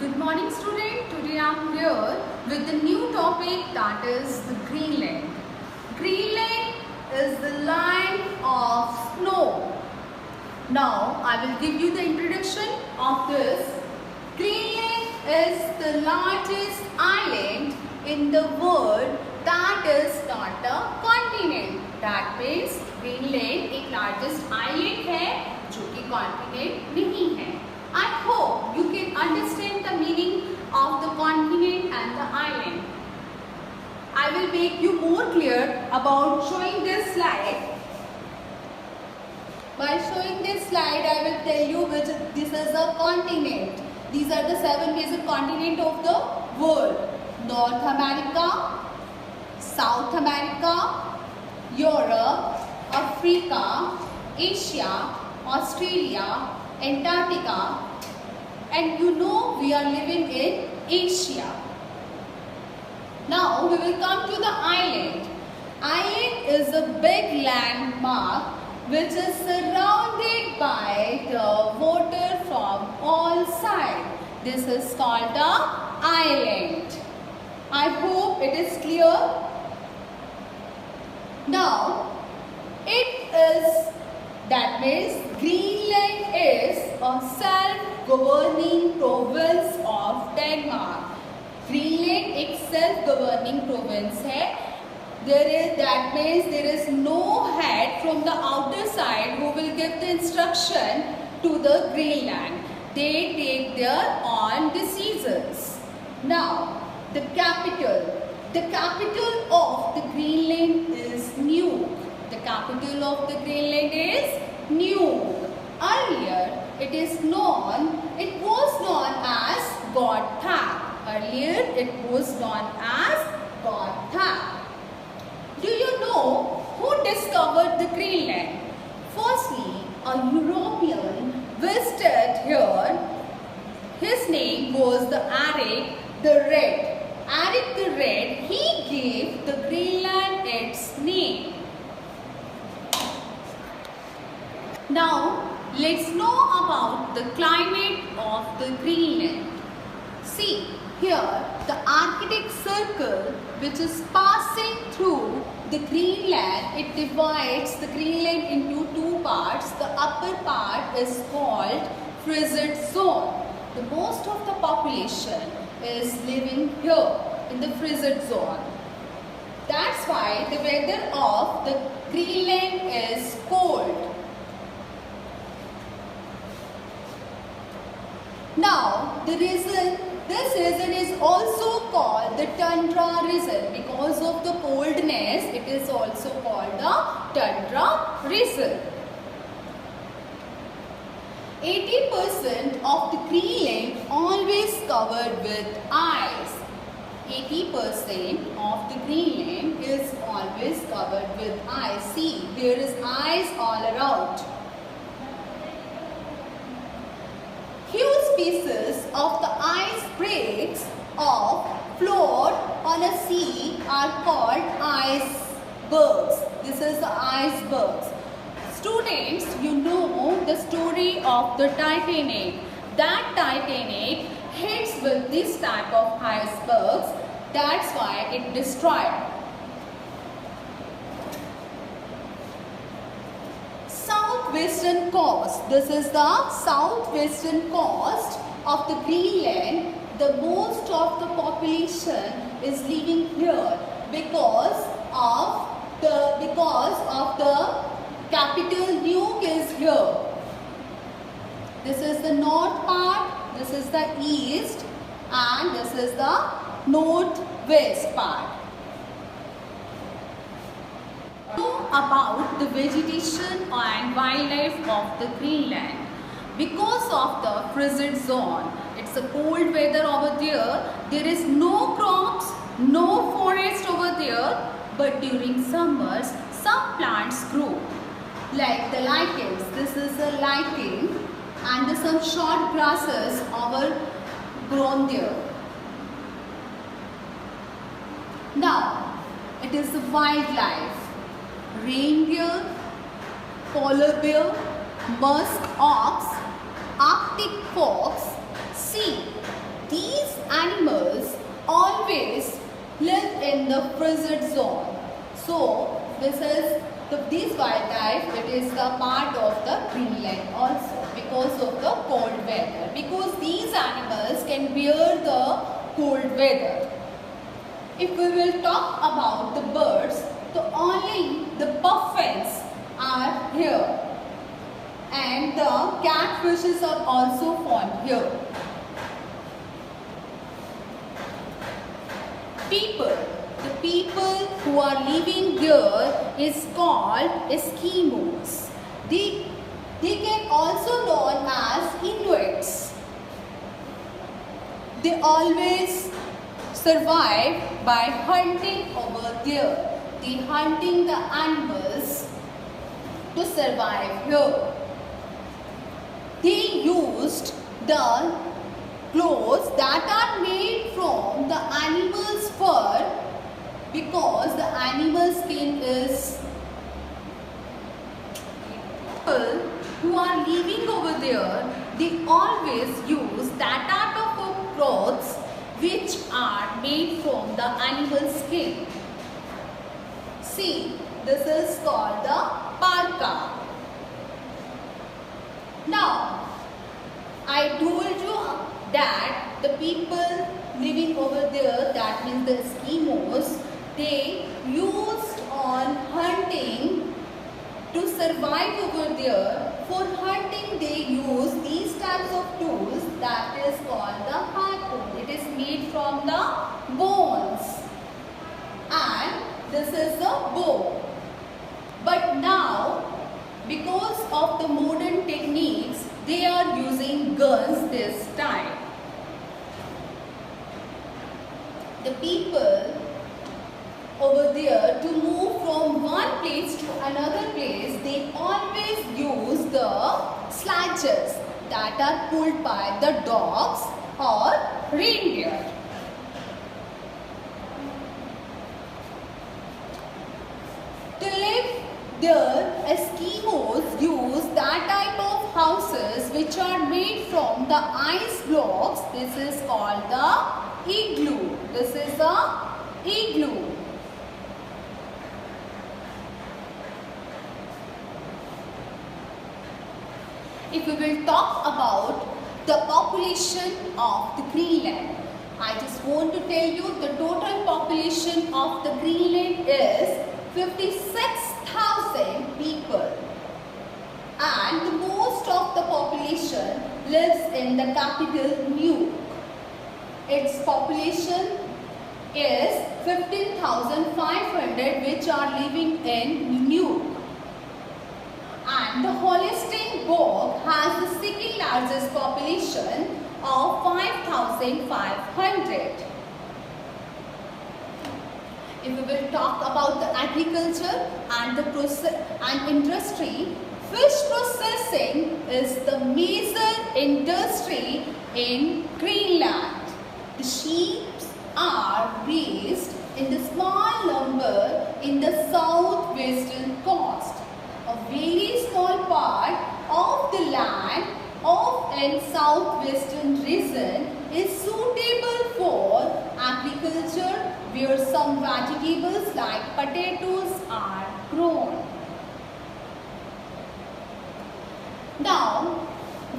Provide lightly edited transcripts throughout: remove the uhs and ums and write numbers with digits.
Good morning student. Today I am here with the new topic, that is the Greenland. Greenland is the line of snow. Now I will give you the introduction of this. Greenland is the largest island in the world that is not a continent. That means Greenland एक largest island है जो कि continent नहीं है. I hope you can understand the meaning of the continent and the island. I will make you more clear about showing this slide. By showing this slide, I will tell you which this is a continent. These are the 7 major continents of the world: North America, South America, Europe, Africa, Asia, Australia, Antarctica, and you know we are living in Asia. Now we will come to the island. Island is a big landmark which is surrounded by the water from all sides. This is called the island. I hope it is clear. Now it is, that means Greenland is a self-governing province of Denmark. Greenland एक self-governing province है. That means there is no head from the outer side who will give the instruction to the Greenland. They take their own decisions. Now the capital. The capital of the Greenland is Nuuk. The capital of the Greenland is Nuuk. Earlier, it was known as Godthaab. Earlier, it was known as Godthaab. Do you know who discovered the Greenland? Firstly, a European visited here. His name was the Erik the Red. Erik the Red, he gave the Greenland its name. Now, let's know about the climate of the Greenland. See, here the Arctic Circle, which is passing through the Greenland, it divides the Greenland into 2 parts. The upper part is called frigid zone. The most of the population is living here in the frigid zone. That's why the weather of the Greenland is cold. Now, this region is also called the tundra region. Because of the coldness, it is also called the tundra region. 80% of the Greenland always covered with ice. 80% of the Greenland is always covered with ice. See, there is ice all around. Huge pieces of the icebergs of float on a sea are called icebergs. This is the icebergs. Students, you know the story of the Titanic. That Titanic hits with this type of icebergs. That's why it destroyed. Southwestern coast. This is the southwestern coast of the Greenland. The most of the population is living here because of the capital Nuuk is here. This is the north part, this is the east, and this is the northwest part. About the vegetation and wildlife of the Greenland. Because of the frigid zone, it's a cold weather over there. There is no crops, no forest over there, but during summers, some plants grow. Like the lichens. This is a lichen, and some short grasses are grown there. Now, it is the wildlife. Reindeer, polar bear, musk ox, Arctic fox, sea, these animals always live in the frigid zone. So this is these wildlife, it is the part of the Greenland also because of the cold weather. Because these animals can bear the cold weather. If we will talk about the birds, so only the puffins are here, and the catfishes are also found here. The people who are living here is called Eskimos. They can also known as Inuits. They always survive by hunting over there. They hunting the animals to survive here. They used the clothes that are made from the animal's fur because the animal skin is. People who are living over there, they always use that type of clothes which are made from the animal skin. See, this is called the parka. Now, I told you that the people living over there, that means the Eskimos, they used on hunting to survive over there. For hunting, they use these types of tools that is called the harpoon. It is made from the bones, and this is the bow. But now, because of the modern techniques, they are using guns this time. The people over there, to move from one place to another place, they always use the sledges that are pulled by the dogs or reindeer. To live there, Eskimos use that type of houses which are made from the ice blocks. This is called the igloo. This is a igloo. If we will talk about the population of the Greenland, I just want to tell you the total population of the Greenland is 56,000 people, and most of the population lives in the capital Nuuk. Its population is 15,500 which are living in Nuuk. And the Holstein Bog has the second largest population of 5,500. If we will talk about the agriculture and the industry, fish processing is the major industry in Greenland. The sheep are raised in the small number in the southwestern coast. A very small part of the land of in southwestern region is suitable for agriculture, where some vegetables like potatoes are grown. Now, I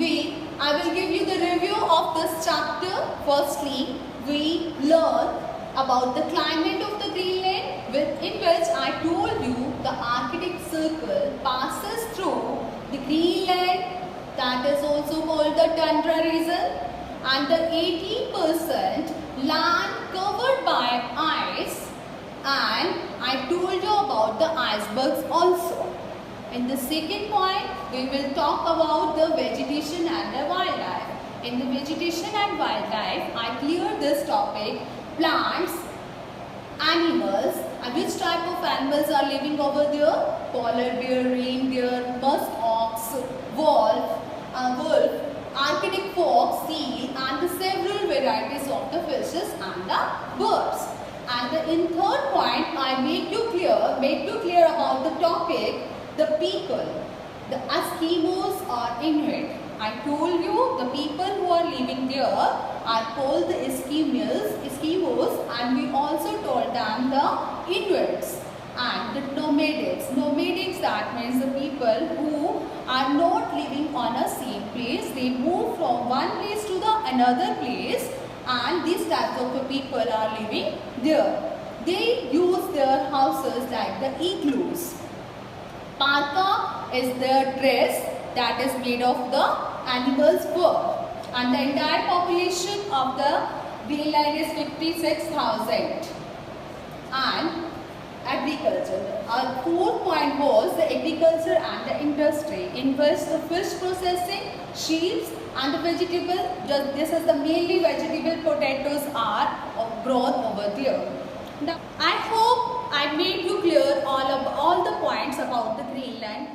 will give you the review of this chapter. Firstly, we learn about the climate of the Greenland, in which I told you the Arctic Circle passes through the Greenland, that is also called the tundra region, and the 80% land covered by ice, and I told you about the icebergs also. In the second point, we will talk about the vegetation and the wildlife. In the vegetation and wildlife, I cleared this topic: plants, animals, and which type of animals are living over there: polar bear, reindeer, musk ox, wolf, Arctic fox, seal, and the several varieties of the fishes and the birds. And in third point, I make you clear about the topic: the people, the Eskimos or Inuit. I told you the people who are living there are called the Eskimos, and we also told them the Inuits. And the nomadics. Nomadics, that means the people who are not living on a same place. They move from one place to the another place, and these types of people are living there. They use their houses like the igloos. Parka is their dress that is made of the animal's fur. And the entire population of the Greenland is 56,000. And agriculture. Our fourth point was the agriculture and the industry. In which the fish processing, sheep and the vegetable, this is the mainly vegetable potatoes are grown over there. Now, I hope I made you clear all the points about the Greenland.